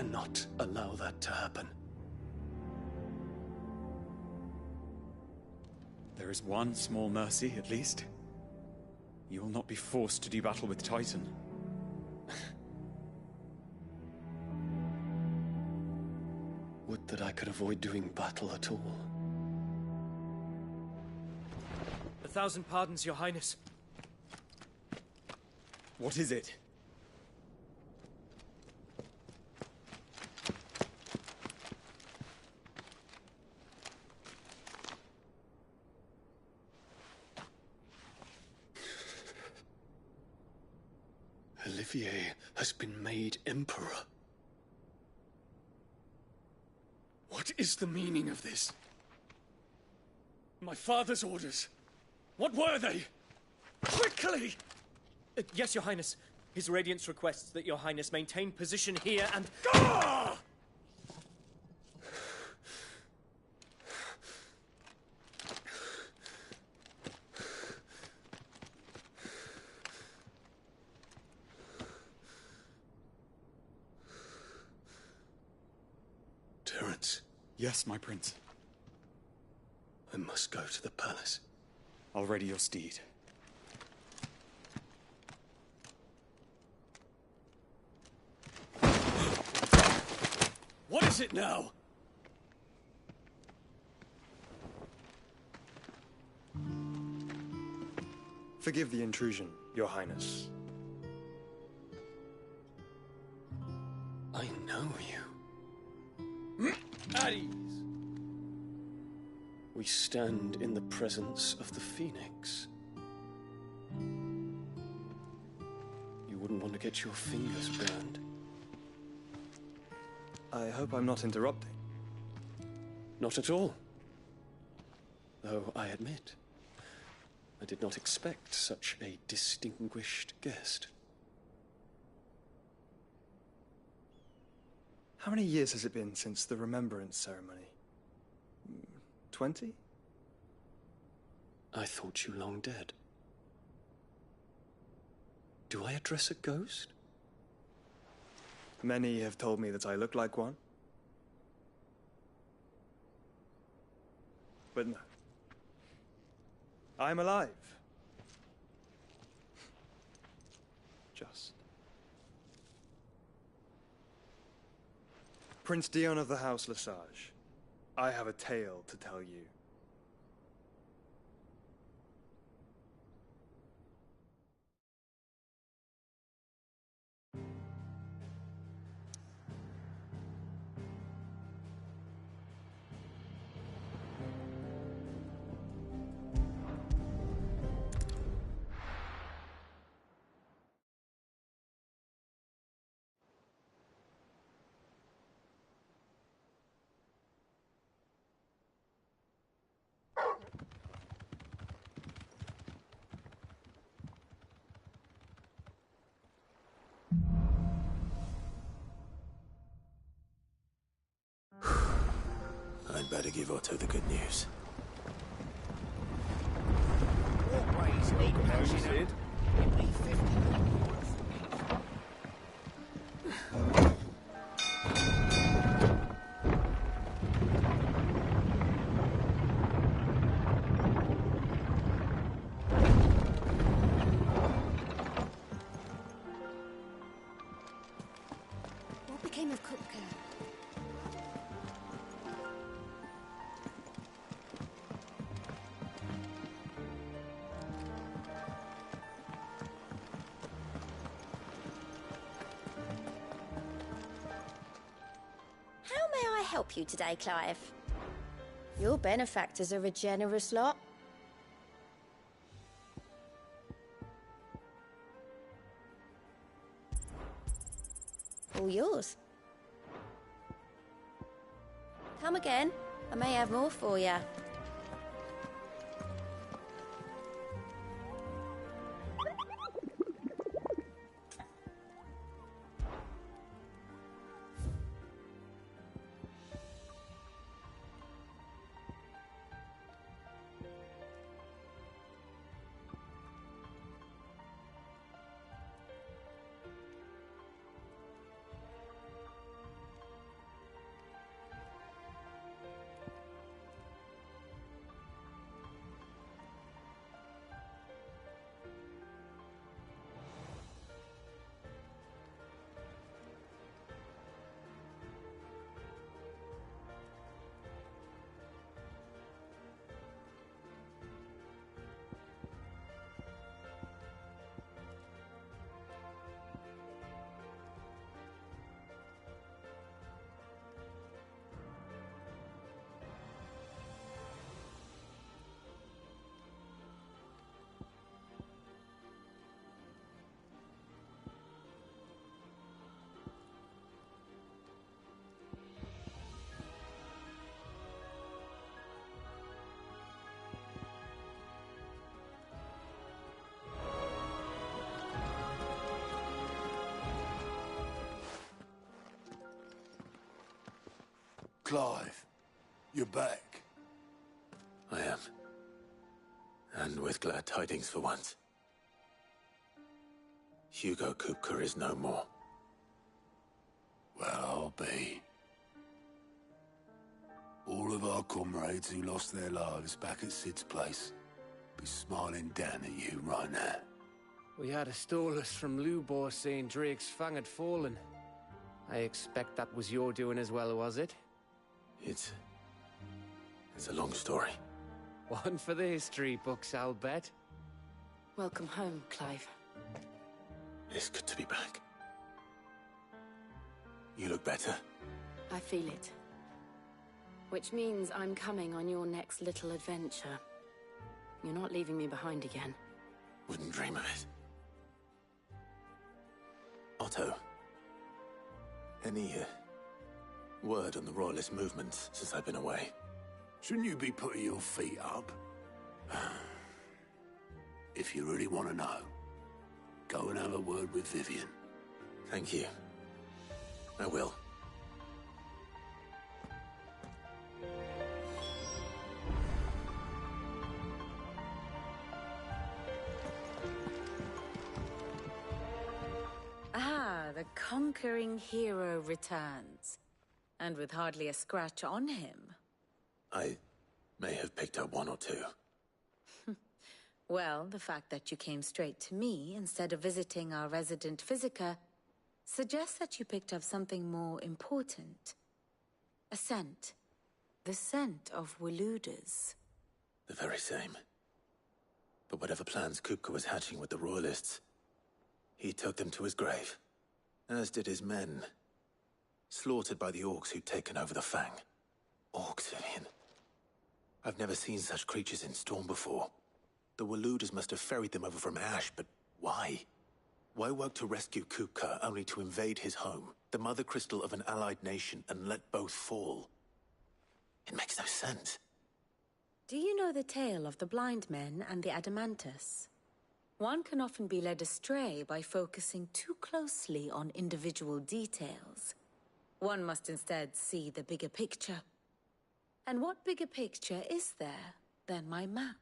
cannot allow that to happen. There is one small mercy, at least. You will not be forced to do battle with Titan. Would that I could avoid doing battle at all. 1,000 pardons, Your Highness. What is it? Olivier has been made emperor. What is the meaning of this? My father's orders. What were they? Quickly! Yes, Your Highness. His Radiance requests that Your Highness maintain position here and... Ah! Terence. Yes, my prince. I must go to the palace. I'll ready your steed. What is it now? Forgive the intrusion, Your Highness. I know you. At ease. We stand in the presence of the Phoenix. You wouldn't want to get your fingers burned. I hope I'm not interrupting. Not at all. Though I admit, I did not expect such a distinguished guest. How many years has it been since the Remembrance ceremony? 20? I thought you long dead. Do I address a ghost? Many have told me that I look like one. But no. I'm alive. Just. Prince Dion of the House Lesage, I have a tale to tell you. I'd better give Otto the good news. Walkways need patching up. It'll be 50 What became of Kupka? How may I help you today, Clive? Your benefactors are a generous lot. All yours. Come again. I may have more for you. Clive, you're back. I am. And with glad tidings for once. Hugo Kupka is no more. Well, I'll be. All of our comrades who lost their lives back at Sid's place be smiling down at you right now. We had a stolus from Lubor saying Drake's fang had fallen. I expect that was your doing as well, was it? It's a long story. One for the history books, I'll bet. Welcome home, Clive. It's good to be back. You look better. I feel it. Which means I'm coming on your next little adventure. You're not leaving me behind again. Wouldn't dream of it. Otto, any word on the Royalist movements since I've been away? Shouldn't you be putting your feet up? If you really want to know, go and have a word with Vivian. Thank you. I will. Ah, the conquering hero returns. And with hardly a scratch on him. I may have picked up one or two. Well, the fact that you came straight to me instead of visiting our resident physiker suggests that you picked up something more important. A scent. The scent of Waludas. The very same. But whatever plans Kupka was hatching with the Royalists, he took them to his grave. As did his men. Slaughtered by the orcs who'd taken over the Fang. Orcs, Vivian. I've never seen such creatures in Storm before. The Waludas must have ferried them over from Ash, but why? Why work to rescue Kupka only to invade his home, the mother crystal of an allied nation, and let both fall? It makes no sense. Do you know the tale of the blind men and the Adamantus? One can often be led astray by focusing too closely on individual details. One must instead see the bigger picture. And what bigger picture is there than my map?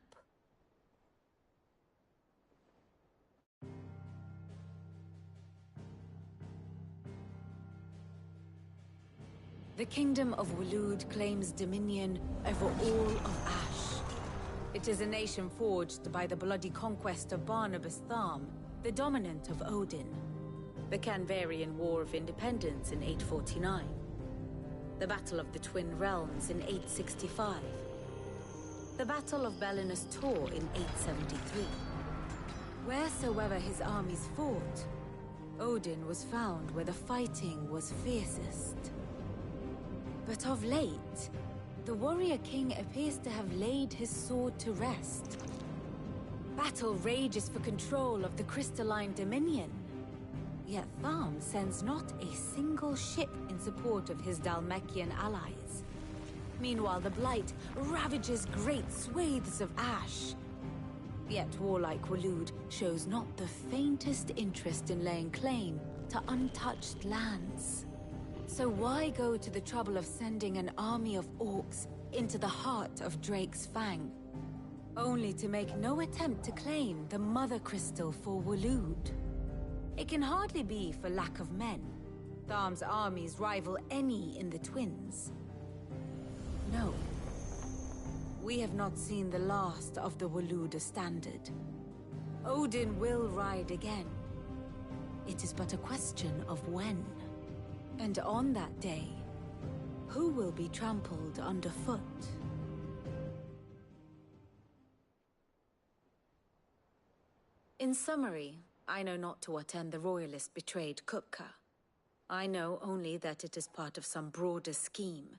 The Kingdom of Waloed claims dominion over all of Ash. It is a nation forged by the bloody conquest of Barnabas Tharm, the dominant of Odin. The Canvarian War of Independence in 849. The Battle of the Twin Realms in 865. The Battle of Belinus Tor in 873. Wheresoever his armies fought, Odin was found where the fighting was fiercest. But of late, the warrior king appears to have laid his sword to rest. Battle rages for control of the crystalline dominion. Yet Tharm sends not a single ship in support of his Dhalmekian allies. Meanwhile, the Blight ravages great swathes of Ash. Yet warlike Waloed shows not the faintest interest in laying claim to untouched lands. So why go to the trouble of sending an army of orcs into the heart of Drake's Fang, only to make no attempt to claim the Mother Crystal for Waloed? It can hardly be for lack of men. Tharm's armies rival any in the Twins. No. We have not seen the last of the Waluda standard. Odin will ride again. It is but a question of when. And on that day, who will be trampled underfoot? In summary, I know not to what end the Royalists betrayed Kupka. I know only that it is part of some broader scheme.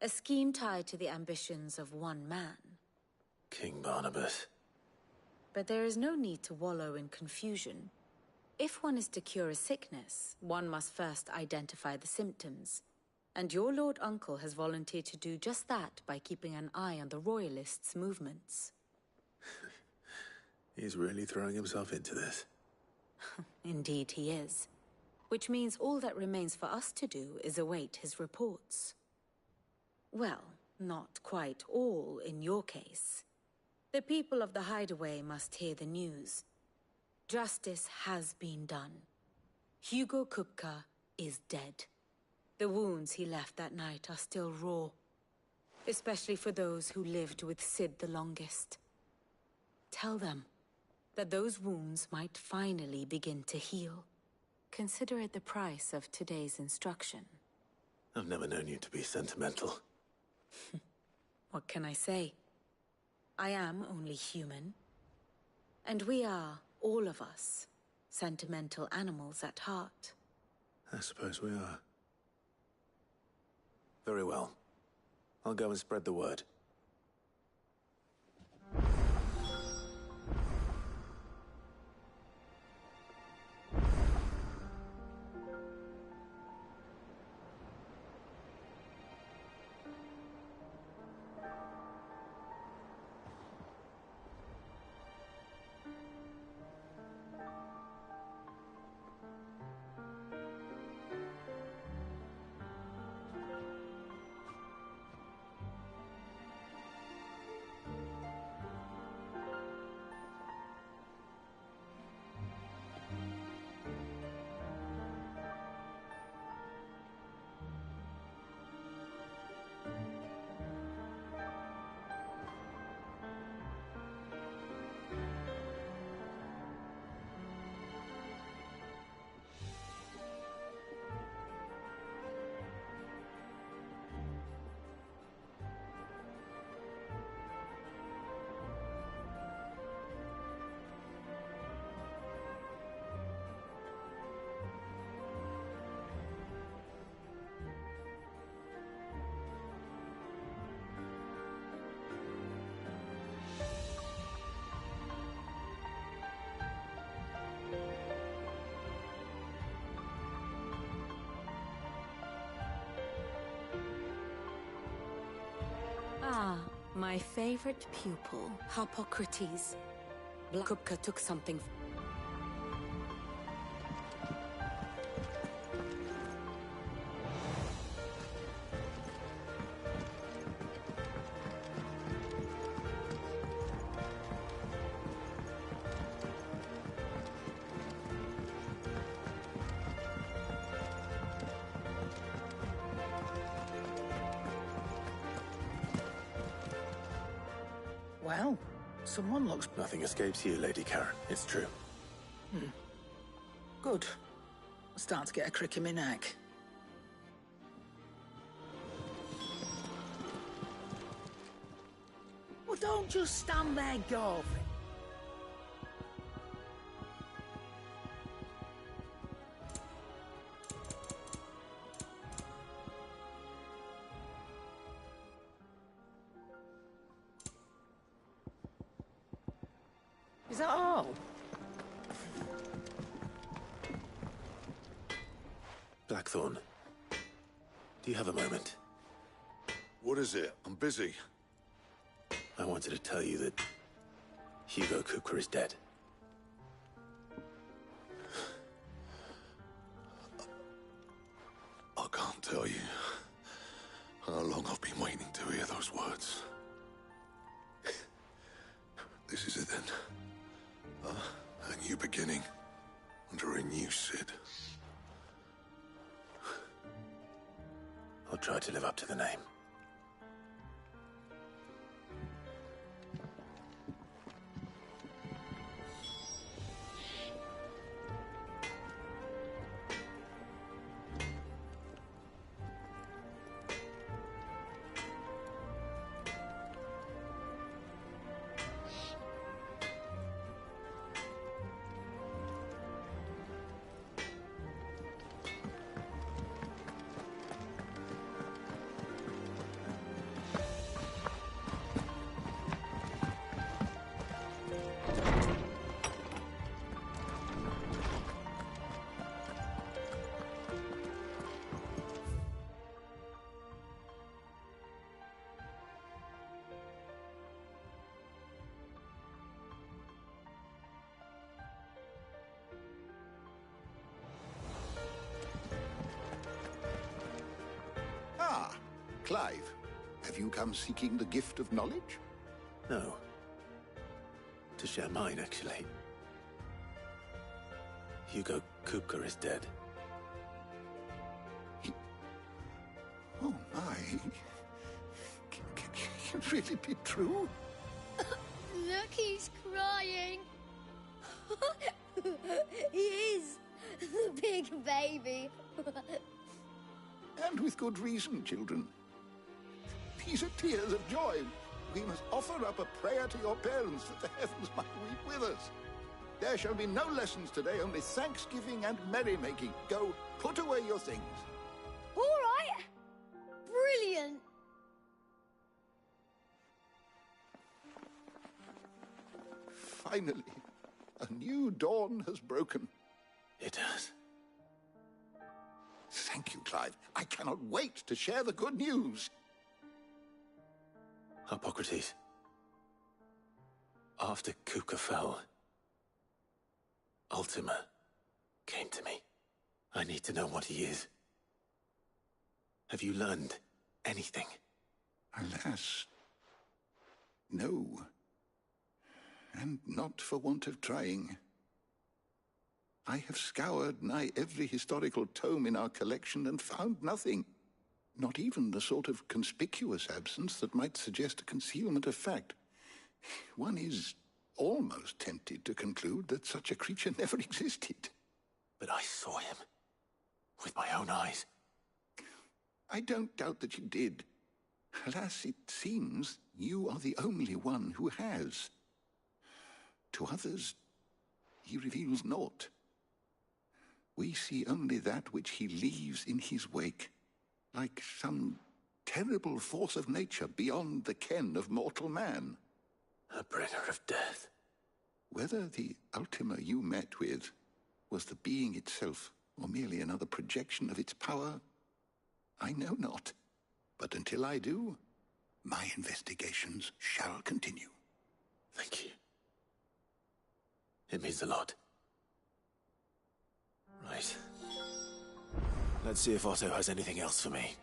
A scheme tied to the ambitions of one man. King Barnabas. But there is no need to wallow in confusion. If one is to cure a sickness, one must first identify the symptoms. And your Lord Uncle has volunteered to do just that by keeping an eye on the Royalists' movements. He's really throwing himself into this. Indeed he is. Which means all that remains for us to do is await his reports. Well, not quite all in your case. The people of the Hideaway must hear the news. Justice has been done. Hugo Kupka is dead. The wounds he left that night are still raw, especially for those who lived with Sid the longest. Tell them that those wounds might finally begin to heal. Consider it the price of today's instruction. I've never known you to be sentimental. What can I say? I am only human. And we are, all of us, sentimental animals at heart. I suppose we are. Very well. I'll go and spread the word. Ah, my favorite pupil, Hippocrates. Kupka took something. Well, someone looks... Nothing escapes you, Lady Karen. It's true. good. I'm starting to get a crick in my neck. Well, don't just stand there golfing. Is that all? Blackthorn, do you have a moment? What is it? I'm busy. I wanted to tell you that Hugo Kupka is dead. I can't tell you how long I've been waiting to hear those words. This is it then. A new beginning under a new Sid. I'll try to live up to the name. Clive. Have you come seeking the gift of knowledge? No. To share mine, actually. Hugo Kupka is dead. Oh my. Can it really be true? Look, he's crying. He is. The big baby. And with good reason, children. These are tears of joy. We must offer up a prayer to your parents that the heavens might weep with us. There shall be no lessons today, only thanksgiving and merrymaking. Go, put away your things. All right. Brilliant. Finally, a new dawn has broken. It has. Thank you, Clive. I cannot wait to share the good news. Hippocrates. After Kupka fell, Ultima came to me. I need to know what he is. Have you learned anything? Alas, no. And not for want of trying. I have scoured nigh every historical tome in our collection and found nothing. Not even the sort of conspicuous absence that might suggest a concealment of fact. One is almost tempted to conclude that such a creature never existed. But I saw him. With my own eyes. I don't doubt that you did. Alas, it seems you are the only one who has. To others, he reveals naught. We see only that which he leaves in his wake, like some terrible force of nature beyond the ken of mortal man. A bringer of death. Whether the Ultima you met with was the being itself, or merely another projection of its power, I know not. But until I do, my investigations shall continue. Thank you. It means a lot. Right. Let's see if Otto has anything else for me.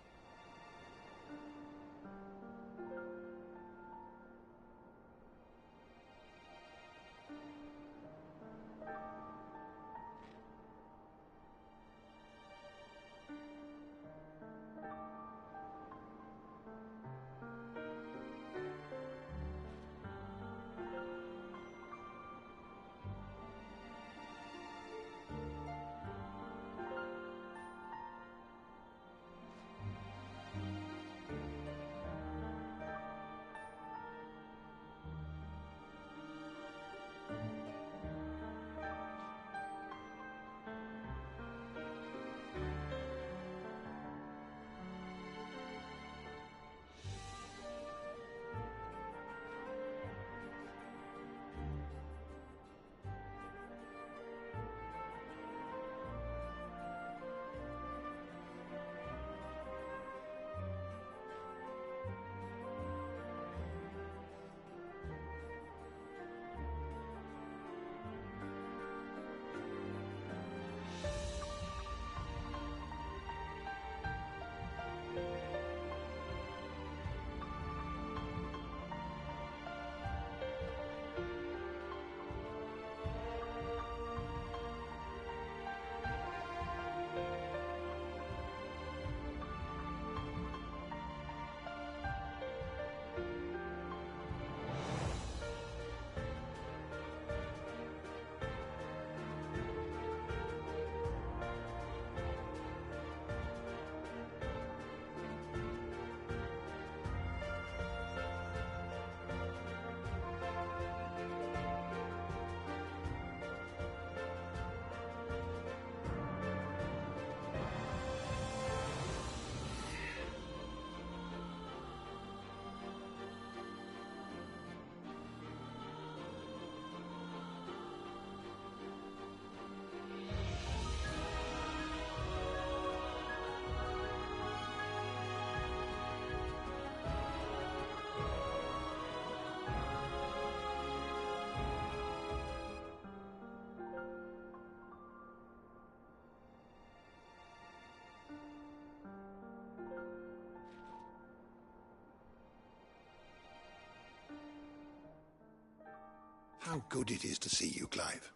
How good it is to see you, Clive.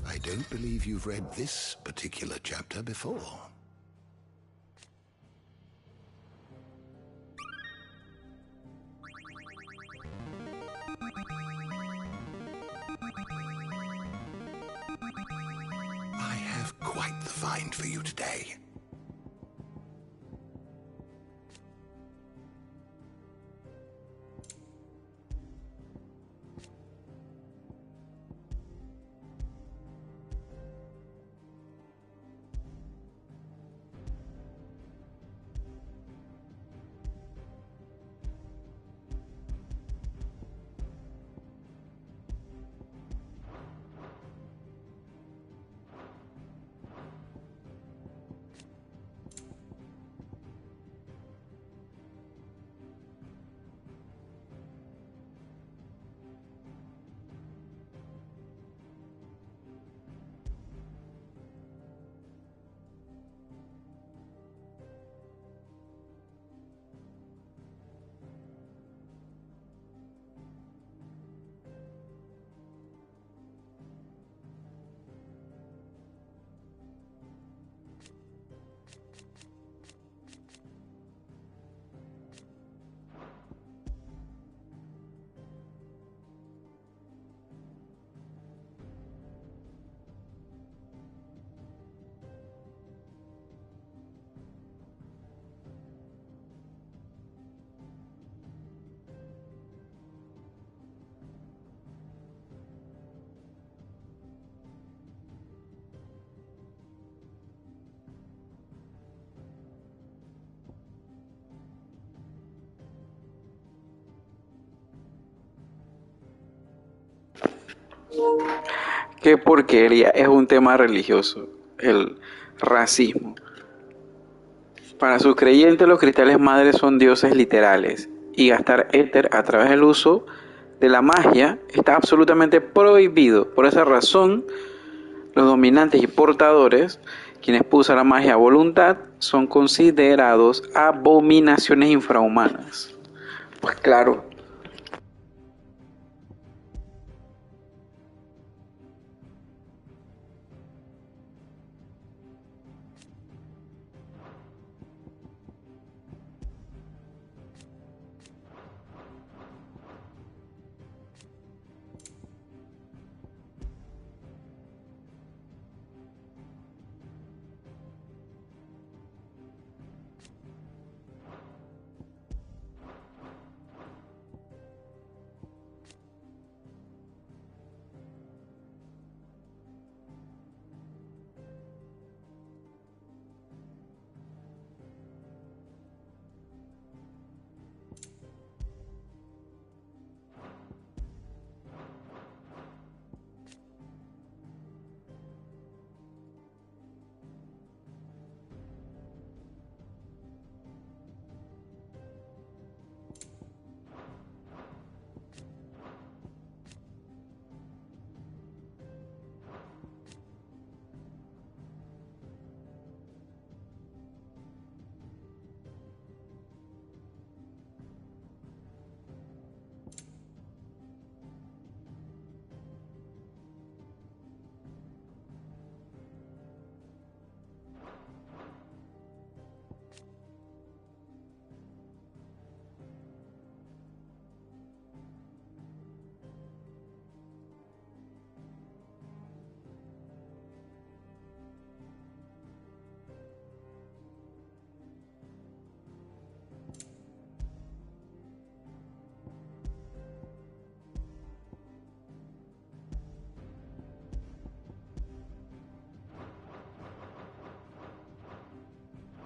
I don't believe you've read this particular chapter before. I have quite the find for you today. Qué porquería, es un tema religioso, el racismo. Para sus creyentes los cristales madres son dioses literales y gastar éter a través del uso de la magia está absolutamente prohibido. Por esa razón, los dominantes y portadores, quienes usan la magia a voluntad, son considerados abominaciones infrahumanas. Pues claro.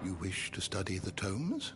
You wish to study the tomes?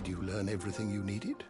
Did you learn everything you needed?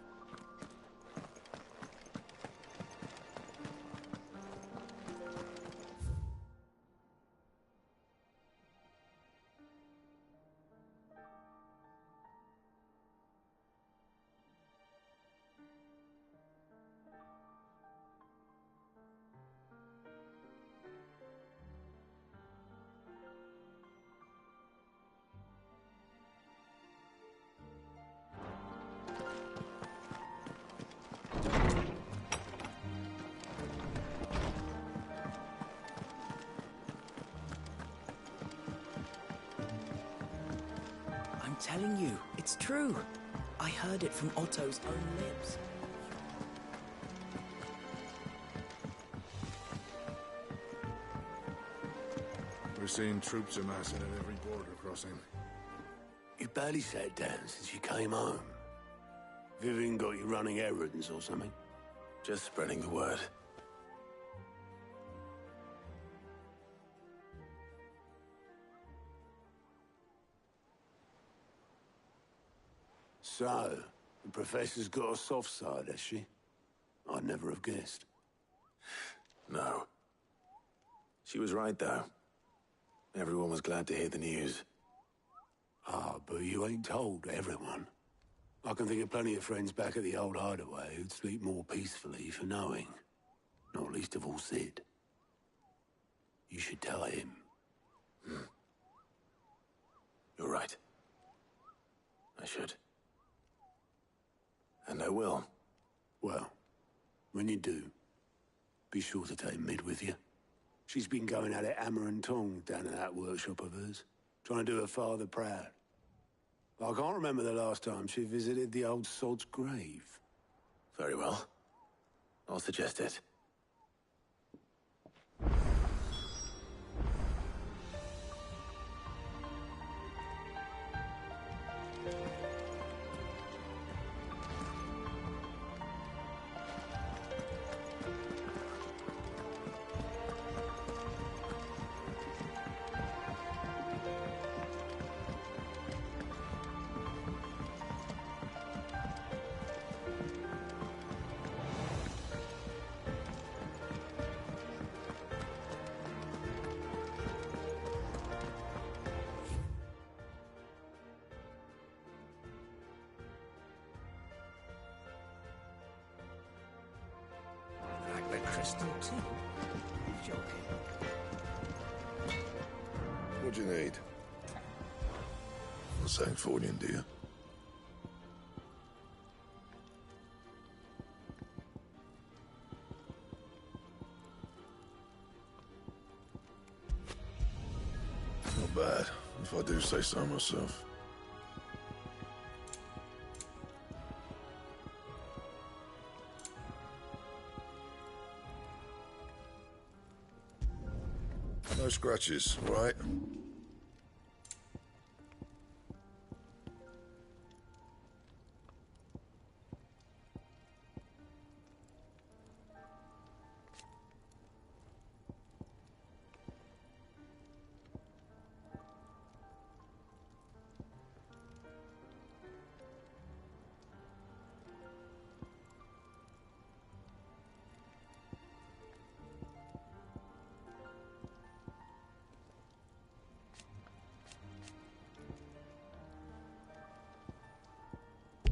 I'm telling you, it's true. I heard it from Otto's own lips. We're seeing troops amassing at every border crossing. You barely sat down since you came home. Vivian got you running errands or something? Just spreading the word. So, the Professor's got a soft side, has she? I'd never have guessed. No. She was right, though. Everyone was glad to hear the news. Ah, but you ain't told everyone. I can think of plenty of friends back at the old hideaway who'd sleep more peacefully for knowing. Not least of all Sid. You should tell him. You're right. I should. And I will. Well, when you do, be sure to take Mid with you. She's been going at it hammer and tong down at that workshop of hers, trying to do her father proud. I can't remember the last time she visited the old sod's grave. Very well. I'll suggest it. Crystal too? You're joking. What do you need? The same Fordian, do you? Not bad, if I do say so myself. No scratches, all right?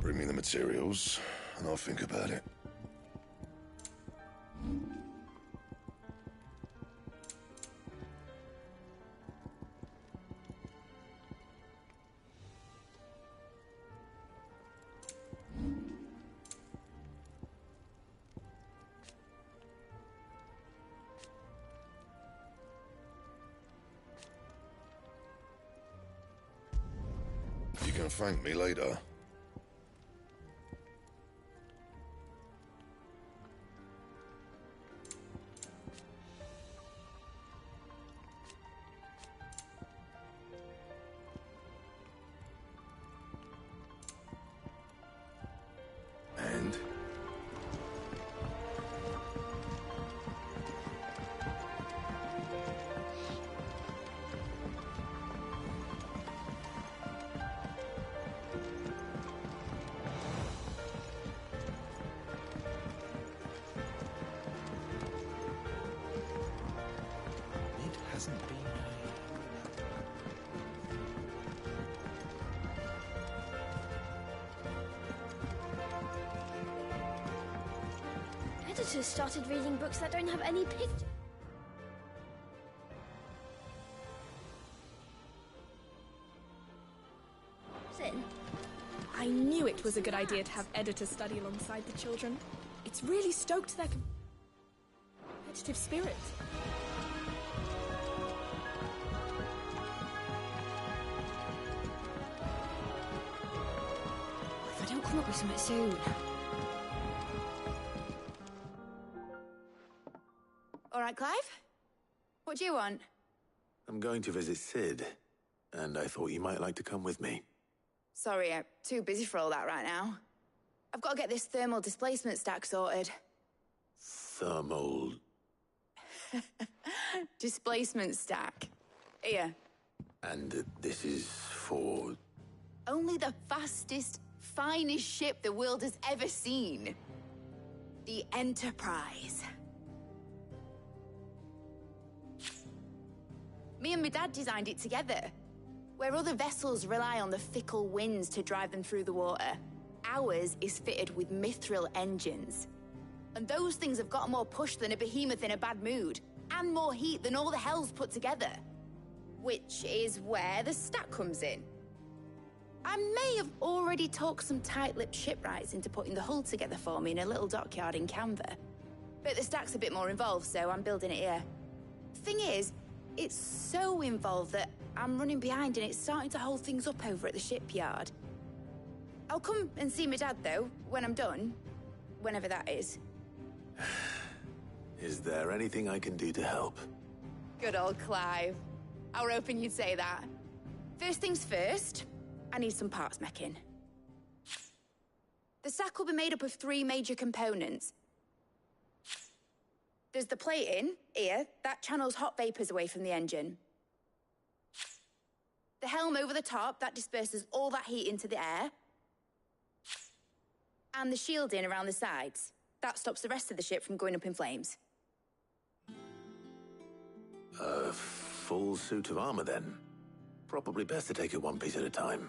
Bring me the materials, and I'll think about it. You can thank me later. And? Editors started reading books that don't have any pictures. I knew it was a good idea to have editors study alongside the children. It's really stoked their competitive spirit. If I don't come up with something soon. All right, Clive? What do you want? I'm going to visit Sid, and I thought you might like to come with me. Sorry, I'm too busy for all that right now. I've got to get this thermal displacement stack sorted. Thermal... displacement stack. Here. And this is for... Only the fastest, finest ship the world has ever seen. The Enterprise. Me and my dad designed it together. Where other vessels rely on the fickle winds to drive them through the water, ours is fitted with mithril engines. And those things have got more push than a behemoth in a bad mood, and more heat than all the hells put together. Which is where the stack comes in. I may have already talked some tight-lipped shipwrights into putting the hull together for me in a little dockyard in Canva. But the stack's a bit more involved, so I'm building it here. Thing is, it's so involved that I'm running behind and it's starting to hold things up over at the shipyard. I'll come and see my dad, though, when I'm done. Whenever that is. Is there anything I can do to help? Good old Clive. I were hoping you'd say that. First things first, I need some parts meching. The stack will be made up of 3 major components. There's the plating, here, that channels hot vapors away from the engine. The helm over the top, that disperses all that heat into the air. And the shielding around the sides. That stops the rest of the ship from going up in flames. A full suit of armor, then? Probably best to take it one piece at a time.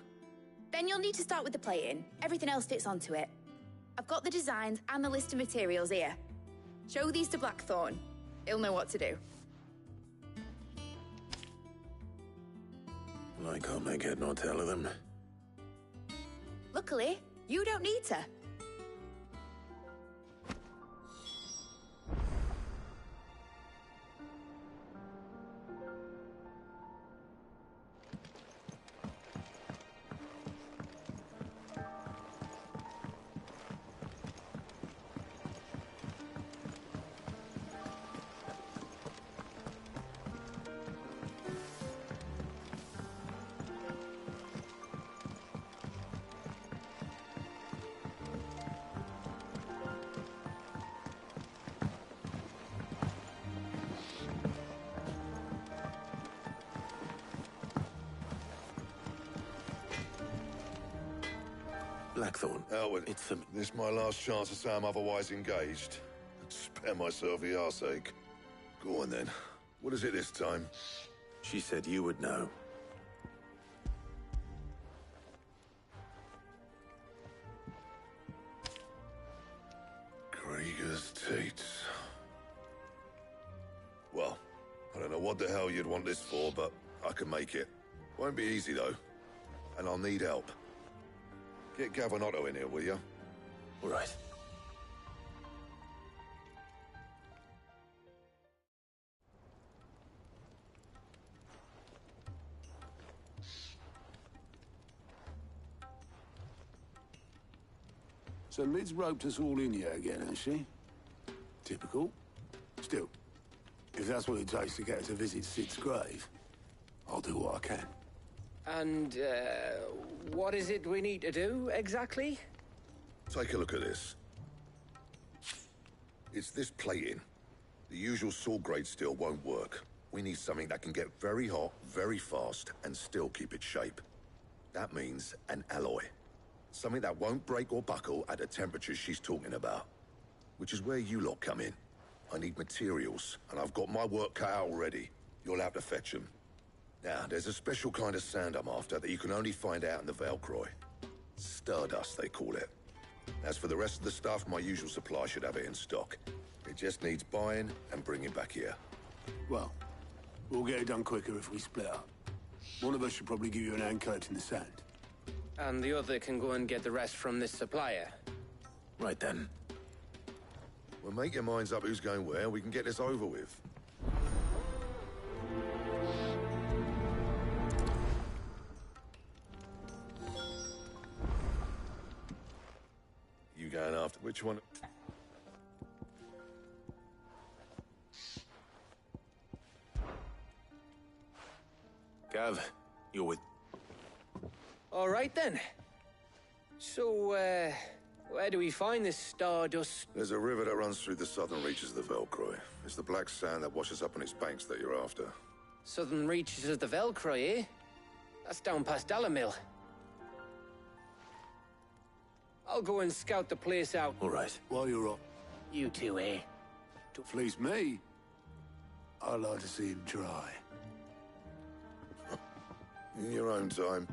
Then you'll need to start with the plating. Everything else fits onto it. I've got the designs and the list of materials here. Show these to Blackthorn. He'll know what to do. I can't make head nor tail of them. Luckily, you don't need to. Blackthorn. Elwood, this is my last chance to say I'm otherwise engaged. Spare myself the arseache. Go on then. What is it this time? She said you would know. Krieger's Tates. Well, I don't know what the hell you'd want this for, but I can make it. Won't be easy, though. And I'll need help. Get Gav and Otto in here, will you? All right. So Lid's roped us all in here again, has she? Typical. Still, if that's what it takes to get her to visit Sid's grave, I'll do what I can. And, what is it we need to do, exactly? Take a look at this. It's this plating. The usual sword-grade steel won't work. We need something that can get very hot, very fast, and still keep its shape. That means an alloy. Something that won't break or buckle at the temperatures she's talking about. Which is where you lot come in. I need materials, and I've got my work cut out already. You'll have to fetch them. Now, there's a special kind of sand I'm after that you can only find out in the Valcroy. Stardust, they call it. As for the rest of the stuff, my usual supply should have it in stock. It just needs buying and bringing back here. Well, we'll get it done quicker if we split up. One of us should probably give you an hand collecting the sand. And the other can go and get the rest from this supplier. Right then. Well, make your minds up who's going where, we can get this over with. You going after which one? Gav, you're with... All right, then. So, where do we find this stardust? There's a river that runs through the southern reaches of the Velcroy. It's the black sand that washes up on its banks that you're after. Southern reaches of the Velcroy, eh? That's down past Alamil. I'll go and scout the place out. All right. While you're up. You two, eh? To fleece me, I'd like to see him try. In your own time.